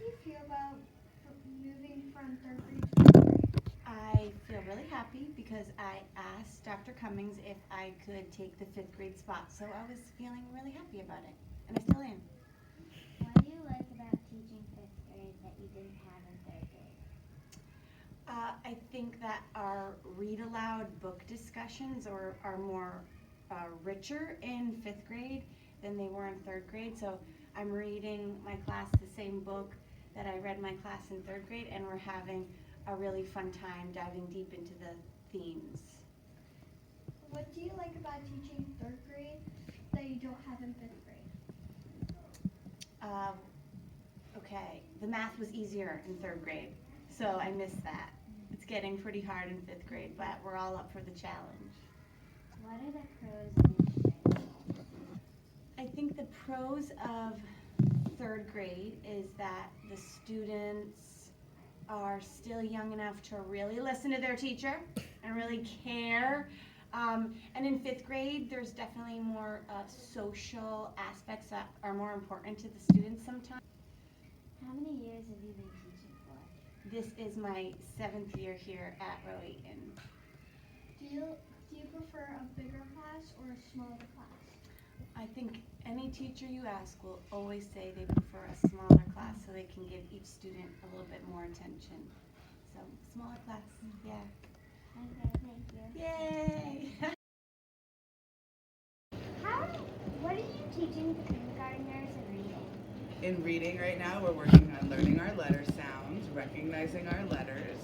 do you feel about moving from third grade to fifth grade? I feel really happy because I asked Dr. Cummings if I could take the fifth grade spot, so I was feeling really happy about it, and I still am. What do you like about teaching fifth grade that you didn't have in third grade? I think that our read aloud book discussions are more richer in fifth grade than they were in third grade. So I'm reading my class the same book that I read my class in third grade, and we're having a really fun time diving deep into the themes. What do you like about teaching third grade that you don't have in fifth grade? Okay, the math was easier in third grade, so I missed that. It's getting pretty hard in fifth grade, but we're all up for the challenge. What are the pros and cons? I think the pros of third grade is that the students are still young enough to really listen to their teacher and really care. And in fifth grade, there's definitely more social aspects that are more important to the students sometimes. How many years have you been teaching for? This is my 7th year here at Rowaytube. Do you prefer a bigger class or a smaller class? I think any teacher you ask will always say they prefer a smaller class so they can give each student a little bit more attention. So, smaller class, yeah. Okay, thank you. Yay! What are you teaching the kindergartners in reading? In reading right now, we're working on learning our letter sounds, recognizing our letters.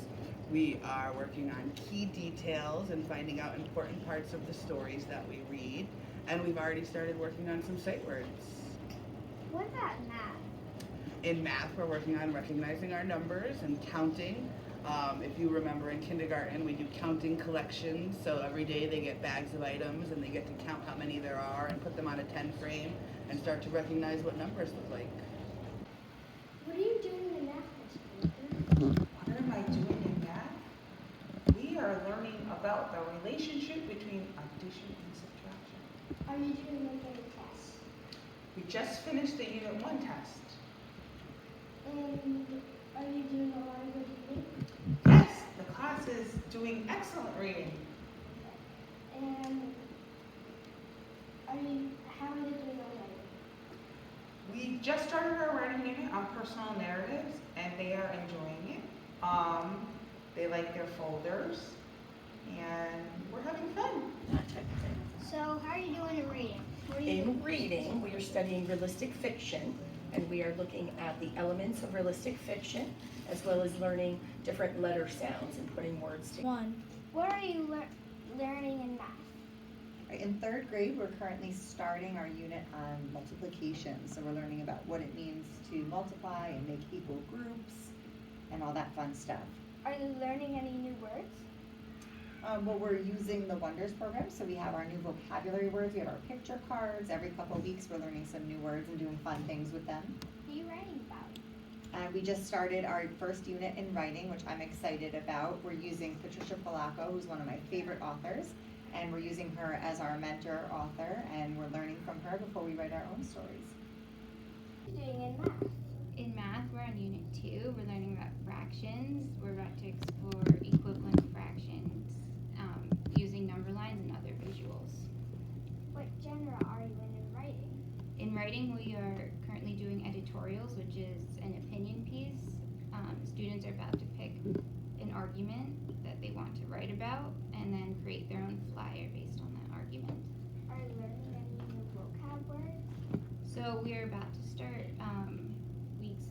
We are working on key details and finding out important parts of the stories that we read. And we've already started working on some sight words. What about math? In math, we're working on recognizing our numbers and counting. If you remember in kindergarten, we do counting collections. So every day they get bags of items and they get to count how many there are and put them on a 10 frame and start to recognize what numbers look like. What are you doing in math this week? What am I doing in math? We are learning about the relationship between addition and subtraction. Are you doing any tests? We just finished the Unit 1 test. And are you doing a lot of good reading? Yes, the class is doing excellent reading. And how are they doing on writing? We just started our writing unit on personal narratives, and they are enjoying it. They like their folders, and we're having fun. That type of thing. So how are you doing in reading? In reading, we are studying realistic fiction, and we are looking at the elements of realistic fiction, as well as learning different letter sounds and putting words together. What are you learning in math? In third grade, we're currently starting our unit on multiplication. So we're learning about what it means to multiply and make equal groups and all that fun stuff. Are you learning any new words? Well, we're using the Wonders program, so we have our new vocabulary words. We have our picture cards. Every couple of weeks, we're learning some new words and doing fun things with them. What are you writing about? We just started our first unit in writing, which I'm excited about. We're using Patricia Polacco, who's one of my favorite authors, and we're using her as our mentor author, and we're learning from her before we write our own stories. What are you doing in math? In math, we're on Unit 2. We're learning about fractions. We're about to explore equivalent fractions using number lines and other visuals. What genre are you in writing? In writing, we are currently doing editorials, which is an opinion piece. Students are about to pick an argument that they want to write about and then create their own flyer based on that argument. Are you learning any new vocab words? So we're about to start weeks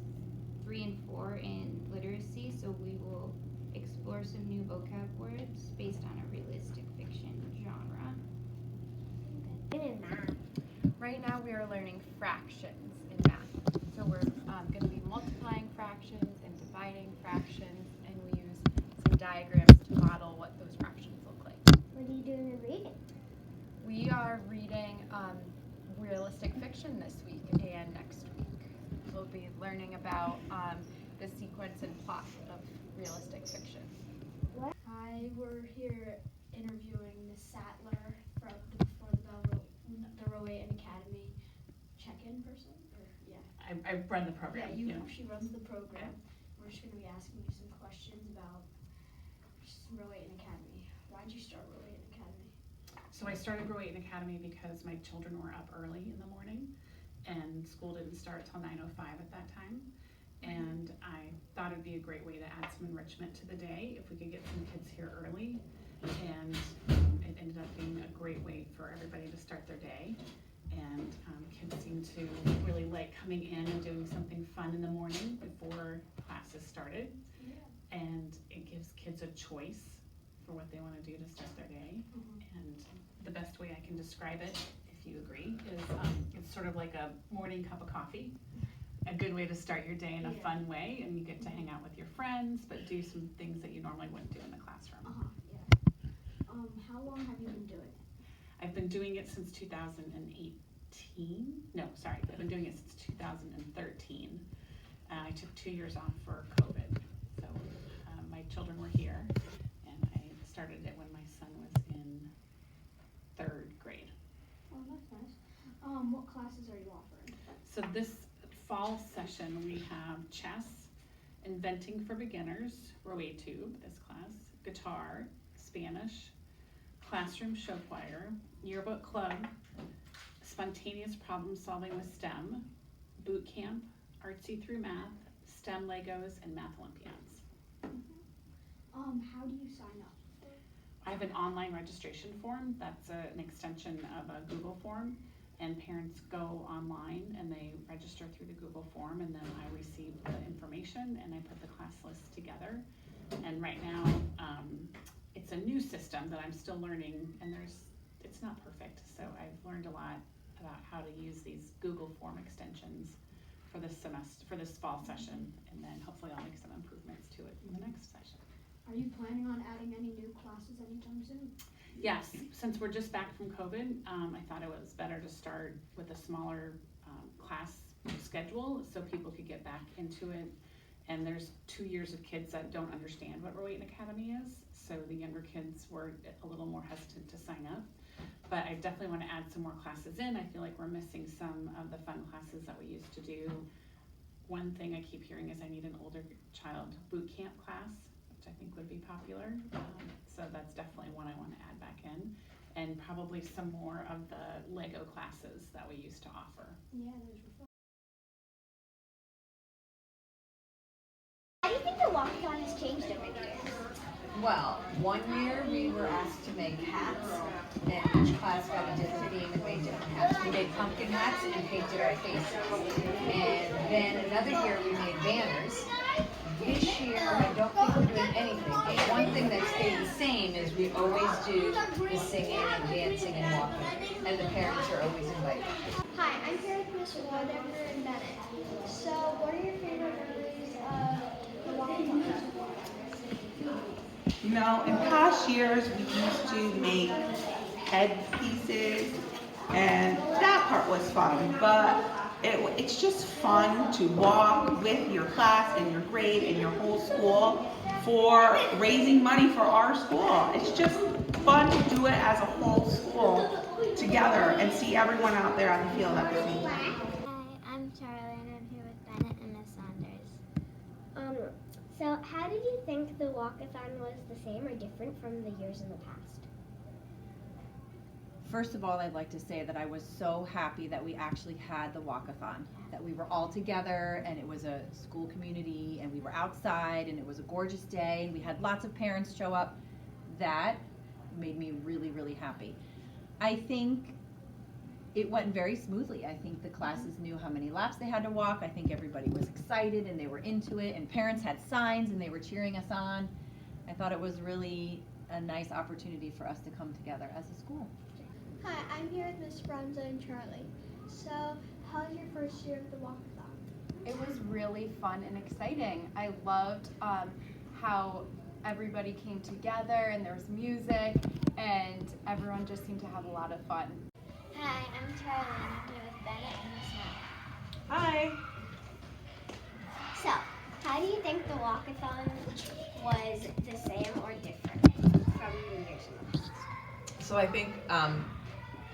3 and 4 in literacy, so we will explore some new vocab words based on a realistic fiction genre. In math. Right now we are learning fractions in math. So we're going to be multiplying fractions and dividing fractions, and we use some diagrams to model what those fractions look like. What are you doing in reading? We are reading realistic fiction this week and next week. We'll be learning about the sequence and plot of realistic fiction. Hi, we're here interviewing Miss Sattler for the Rowaytube Academy check-in person. I run the program. Yeah, you know. she runs the program. We're just going to be asking you some questions about Rowaytube Academy. Why did you start Rowaytube Academy? So I started Rowaytube Academy because my children were up early in the morning, and school didn't start till 9:05 at that time. And I thought it'd be a great way to add some enrichment to the day if we could get some kids here early. And it ended up being a great way for everybody to start their day. And kids seem to really like coming in and doing something fun in the morning before classes started. And it gives kids a choice for what they want to do to start their day. And the best way I can describe it, if you agree, is it's sort of like a morning cup of coffee. A good way to start your day in a fun way, and you get to hang out with your friends, but do some things that you normally wouldn't do in the classroom. How long have you been doing it? I've been doing it since 2018. No, sorry, I've been doing it since 2013. I took 2 years off for COVID, so my children were here, and I started it when my son was in 3rd grade. Oh, that's nice. What classes are you offering? So this fall session, we have chess, inventing for beginners, Rowaytube, this class, guitar, Spanish, classroom show choir, yearbook club, spontaneous problem solving with STEM, boot camp, artsy through math, STEM Legos, and math Olympiads. How do you sign up? I have an online registration form that's an extension of a Google form, and parents go online and they register through the Google form, and then I receive the information and I put the class list together. And right now, it's a new system that I'm still learning, and it's not perfect, so I've learned a lot about how to use these Google form extensions for this semester, for this fall session, and then hopefully I'll make some improvements to it in the next session. Are you planning on adding any new classes anytime soon? Yes, since we're just back from COVID, I thought it was better to start with a smaller class schedule so people could get back into it. And there's 2 years of kids that don't understand what Rowaytube Academy is, so the younger kids were a little more hesitant to sign up. But I definitely want to add some more classes in. I feel like we're missing some of the fun classes that we used to do. One thing I keep hearing is I need an older child boot camp class, which I think would be popular. So that's definitely one I want to add back in. And probably some more of the Lego classes that we used to offer. Yeah, those were fun. How do you think the walkathon has changed over the years? Well, one year we were asked to make hats, and each class got a different theme and made different hats. We made pumpkin hats and painted our faces. And then another year we made banners. This year, I don't think we're doing anything. One thing that stayed the same is we always do the singing and dancing and walking, and the parents are always invited. Hi, I'm here with Miss Whatever and Bennett. So, what are your favorite memories of the walkathon? You know, in past years, we used to make headpieces, and that part was fun, but it's just fun to walk with your class and your grade and your whole school for raising money for our school. It's just fun to do it as a whole school together and see everyone out there on the field at the same time. Hi, I'm Charlie and I'm here with Bennett and Miss Saunders. So, how did you think the walkathon was the same or different from the years in the past? First of all, I'd like to say that I was so happy that we actually had the walkathon, that we were all together and it was a school community and we were outside and it was a gorgeous day and we had lots of parents show up. That made me really, really happy. I think it went very smoothly. I think the classes knew how many laps they had to walk. I think everybody was excited and they were into it, and parents had signs and they were cheering us on. I thought it was really a nice opportunity for us to come together as a school. Hi, I'm here with Miss Bronza and Charlie. So, how was your first year of the walkathon? It was really fun and exciting. I loved how everybody came together and there was music and everyone just seemed to have a lot of fun. Hi, I'm Charlie and I'm here with Bennett and Miss Matt. Hi. So, how do you think the walkathon was the same or different from the years in the past? So I think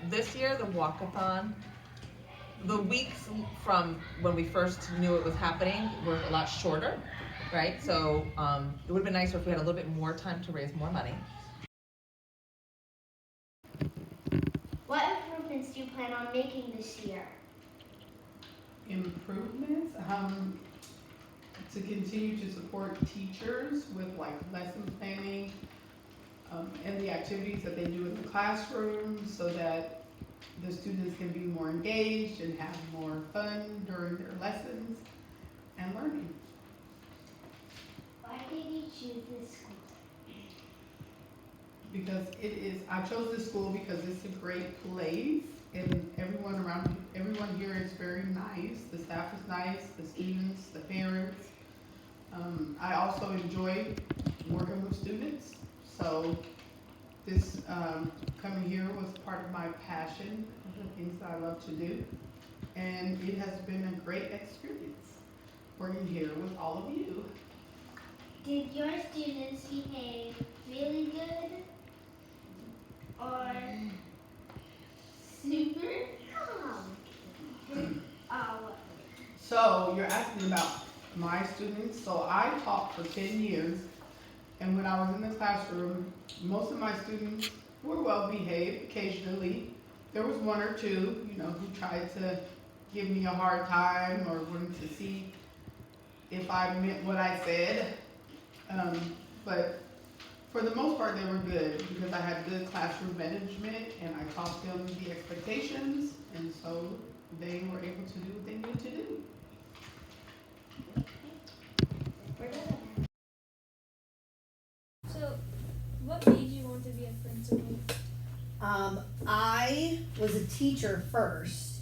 this year the walkathon the weeks from when we first knew it was happening were a lot shorter, right? So it would have been nicer if we had a little bit more time to raise more money. What improvements do you plan on making this year? Improvements, to continue to support teachers with like lesson planning, and the activities that they do in the classroom so that the students can be more engaged and have more fun during their lessons and learning. Why did you choose this school? Because I chose this school because it's a great place and everyone here is very nice. The staff is nice, the students, the parents. I also enjoy working with students, so this coming here was part of my passion, of the things that I love to do, and it has been a great experience working here with all of you. Did your students behave really good or super calm? So you're asking about my students. So I taught for 10 years, and when I was in the classroom, most of my students were well behaved. Occasionally, there was one or two, who tried to give me a hard time or wanted to see if I meant what I said. But for the most part, they were good because I had good classroom management and I taught them the expectations, and so they were able to do what they needed to do. So, what made you want to be a principal? I was a teacher first,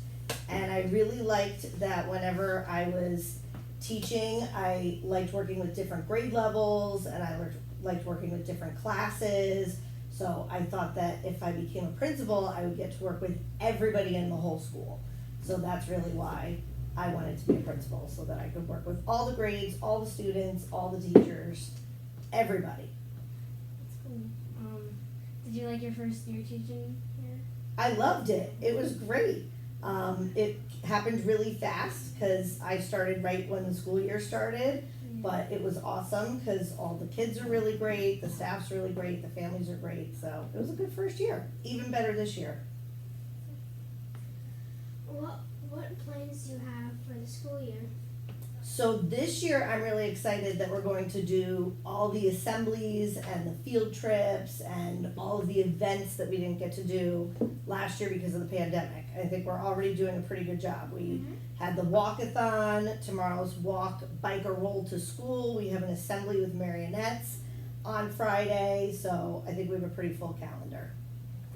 and I really liked that whenever I was teaching, I liked working with different grade levels, and I liked working with different classes. So I thought that if I became a principal, I would get to work with everybody in the whole school. So that's really why I wanted to be a principal, so that I could work with all the grades, all the students, all the teachers, everybody. That's cool. Did you like your first year teaching here? I loved it. It was great. It happened really fast because I started right when the school year started, but it was awesome because all the kids are really great, the staff's really great, the families are great, so it was a good first year. Even better this year. What plans do you have for the school year? So this year I'm really excited that we're going to do all the assemblies and the field trips and all of the events that we didn't get to do last year because of the pandemic. I think we're already doing a pretty good job. We had the walk-a-thon, tomorrow's walk, bike or roll to school. We have an assembly with marionettes on Friday, so I think we have a pretty full calendar.